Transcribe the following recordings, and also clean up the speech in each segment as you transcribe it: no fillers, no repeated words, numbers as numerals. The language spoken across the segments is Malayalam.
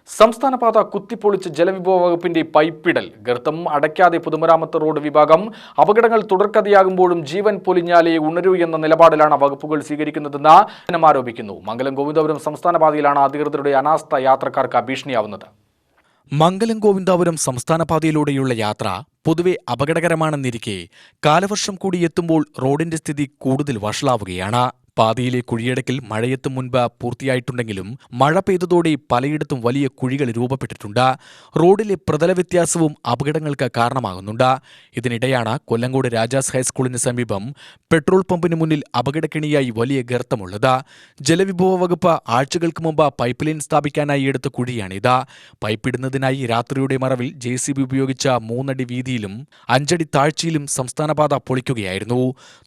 സംസ്ഥാനപാത കുത്തിപ്പൊളിച്ച് ജലവിഭവ വകുപ്പിന്റെ പൈപ്പിടൽ ഗർത്തം അടയ്ക്കാതെ പൊതുമരാമത്ത് റോഡ് വിഭാഗം അപകടങ്ങൾ തുടർക്കഥയാകുമ്പോഴും ജീവൻ പൊലിഞ്ഞാലേ ഉണരൂ എന്ന നിലപാടിലാണ് വകുപ്പുകൾ സ്വീകരിക്കുന്നതെന്ന് ജനം ആരോപിക്കുന്നു. മംഗലം ഗോവിന്ദപുരം സംസ്ഥാനപാതയിലാണ് അധികൃതരുടെ അനാസ്ഥ യാത്രക്കാർക്ക് ഭീഷണിയാവുന്നത്. മംഗലം ഗോവിന്ദപുരം സംസ്ഥാനപാതയിലൂടെയുള്ള യാത്ര പൊതുവെ അപകടകരമാണെന്നിരിക്കെ കാലവർഷം കൂടി എത്തുമ്പോൾ റോഡിന്റെ സ്ഥിതി കൂടുതൽ വഷളാവുകയാണ്. പാതയിലെ കുഴിയടക്കിൽ മഴയെത്തും മുൻപ് പൂർത്തിയായിട്ടുണ്ടെങ്കിലും മഴ പെയ്തതോടെ പലയിടത്തും വലിയ കുഴികൾ രൂപപ്പെട്ടിട്ടുണ്ട്. റോഡിലെ പ്രതല വ്യത്യാസവും അപകടങ്ങൾക്ക് കാരണമാകുന്നുണ്ട്. ഇതിനിടെയാണ് കൊല്ലങ്കോട് രാജാസ് ഹൈസ്കൂളിന് സമീപം പെട്രോൾ പമ്പിന് മുന്നിൽ അപകടക്കെണിയായി വലിയ ഗർത്തമുള്ളത്. ജലവിഭവ വകുപ്പ് ആഴ്ചകൾക്ക് മുമ്പ് പൈപ്പ് ലൈൻ സ്ഥാപിക്കാനായി എടുത്ത കുഴിയാണിത്. പൈപ്പിടുന്നതിനായി രാത്രിയുടെ മറവിൽ JCB ഉപയോഗിച്ച 3 അടി വീതിയിലും 5 അടി താഴ്ചയിലും സംസ്ഥാനപാത പൊളിക്കുകയായിരുന്നു.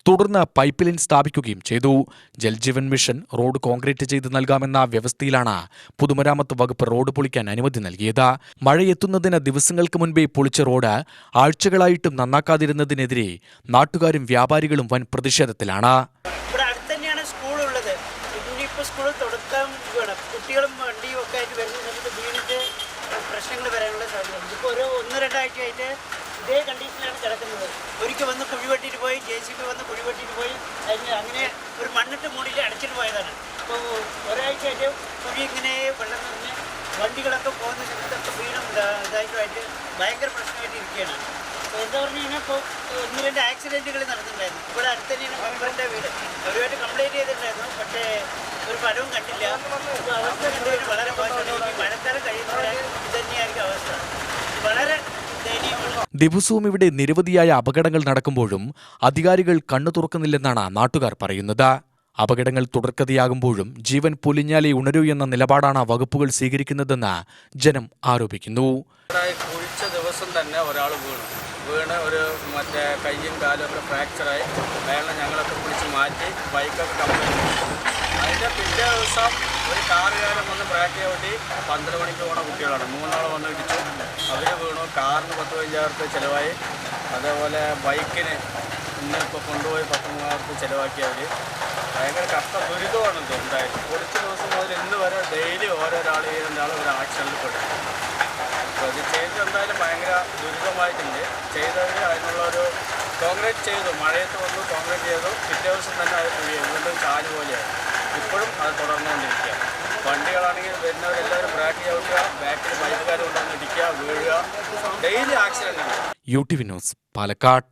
തുടർന്ന് പൈപ്പ് ലൈൻ സ്ഥാപിക്കുകയും ചെയ്തു. ജൽജീവൻ മിഷൻ റോഡ് കോൺക്രീറ്റ് ചെയ്ത് നൽകാമെന്ന വ്യവസ്ഥയിലാണ് പൊതുമരാമത്ത് വകുപ്പ് റോഡ് പൊളിക്കാൻ അനുമതി നൽകിയത്. മഴയെത്തുന്നതിന് ദിവസങ്ങൾക്ക് മുൻപേ പൊളിച്ച റോഡ് ആഴ്ചകളായിട്ടും നന്നാക്കാതിരുന്നതിനെതിരെ നാട്ടുകാരും വ്യാപാരികളും വൻ പ്രതിഷേധത്തിലാണ്. കുട്ടികളും വണ്ടിയും ഒക്കെ ആയിട്ട് വരുന്ന സമയത്ത് വീണിട്ട് പ്രശ്നങ്ങൾ വരാനുള്ള സാധ്യത. ഇപ്പോൾ ഒരു 1-2 ആഴ്ചയായിട്ട് ഇതേ കണ്ടീഷനിലാണ് കിടക്കുന്നത്. ഒരിക്കൽ വന്ന് കുഴിവെട്ടിയിട്ട് പോയി, JCB വന്ന് കുഴിവെട്ടിയിട്ട് പോയി, അങ്ങനെ ഒരു മണ്ണിട്ട് മൂടിയിട്ട് അടച്ചിട്ട് പോയതാണ്. അപ്പോൾ ഒരാഴ്ചയായിട്ട് കുഴി ഇങ്ങനെ വെള്ളം നിറഞ്ഞ് വണ്ടികളൊക്കെ പോകുന്ന സമയത്തൊക്കെ വീണും ഇതായിട്ടുമായിട്ട് ഭയങ്കര പ്രശ്നമായിട്ട് ഇരിക്കുകയാണ്. അപ്പോൾ എന്താ പറഞ്ഞു കഴിഞ്ഞാൽ ഇപ്പോൾ 1-2 ആക്സിഡൻറ്റുകൾ നടന്നിട്ടുണ്ടായിരുന്നു. ഇവിടെ അടുത്ത് തന്നെയാണ് മെമ്പറിൻ്റെ വീട്. അവരുമായിട്ട് കംപ്ലൈൻറ്റ് ചെയ്തിട്ടുണ്ടായിരുന്നു. പക്ഷേ ഒരു ഫലവും കണ്ടില്ല. ഇപ്പോൾ അവസ്ഥ കണ്ടുകഴിഞ്ഞാൽ വളരെ മോശമാണ്. മഴക്കാലം കഴിയുന്നവരെ ഇത് തന്നെയായിരിക്കും അവസ്ഥ. വളരെ ദയനീയമാണ്. ദിവസവും ഇവിടെ നിരവധിയായ അപകടങ്ങൾ നടക്കുമ്പോഴും അധികാരികൾ കണ്ണു തുറക്കുന്നില്ലെന്നാണ് നാട്ടുകാർ പറയുന്നത്. അപകടങ്ങൾ തുടർക്കഥയാകുമ്പോഴും ജീവൻ പൊലിഞ്ഞാലേ ഉണരൂ എന്ന നിലപാടാണ് വകുപ്പുകൾ സ്വീകരിക്കുന്നതെന്ന് ജനം ആരോപിക്കുന്നു. കുഴിച്ച ദിവസം തന്നെ ഒരാൾ വീണ് ഒരു മറ്റേ കയ്യും കാലും ഒക്കെ ഫ്രാക്ചറായി. അയാളെ ഞങ്ങളൊക്കെ പിടിച്ച് മാറ്റി ബൈക്കൊക്കെ കംപ്ലൈൻറ്റ്. അതിൻ്റെ പിറ്റേ ദിവസം ഒരു കാറുകാരൻ വന്ന് ബ്രേക്ക് ചവിട്ടി 12 മണിക്ക് പോണ കുട്ടികളാണ്. 3 ആൾ വന്ന് ഇടിച്ചു. അവർ വീണു. കാറിന് 10,000 രൂപ ചിലവായി. അതേപോലെ ബൈക്കിന് ഇന്നിപ്പോൾ കൊണ്ടുപോയി 13,000 ചിലവാക്കി. അവർ ഭയങ്കര ദുരിതമാണ് ഇത് ഉണ്ടായത്. കുറച്ച് ദിവസം മുതൽ ഇന്ന് വരെ ഡെയിലി ഓരോരാൾ ഒരു ആക്സിഡൻറ്റിൽ പെട്ടു. അപ്പോൾ ഇത് ചെയ്ത് എന്തായാലും ഭയങ്കര ദുരിതമായിട്ടുണ്ട്. ചെയ്തവർ അതിനുള്ളൊരു കോൺക്രീറ്റ് ചെയ്തു. മഴയത്ത് വന്നു കോൺക്രീറ്റ് ചെയ്തു. പിറ്റേ ദിവസം തന്നെ അത് വീണ്ടും ചാല് പോലെയായി. ഇപ്പോഴും അത് തുടർന്നുകൊണ്ടിരിക്കുക. വണ്ടികളാണെങ്കിൽ വരുന്നവരെല്ലാവരും ബ്രേക്ക് ചവിട്ടുക, ബാക്കിൽ ബൈക്കുകാർ കൊണ്ടുവന്ന് ഇടിക്കുക, വീഴുക. Daily accident. UTV news, Palakkad.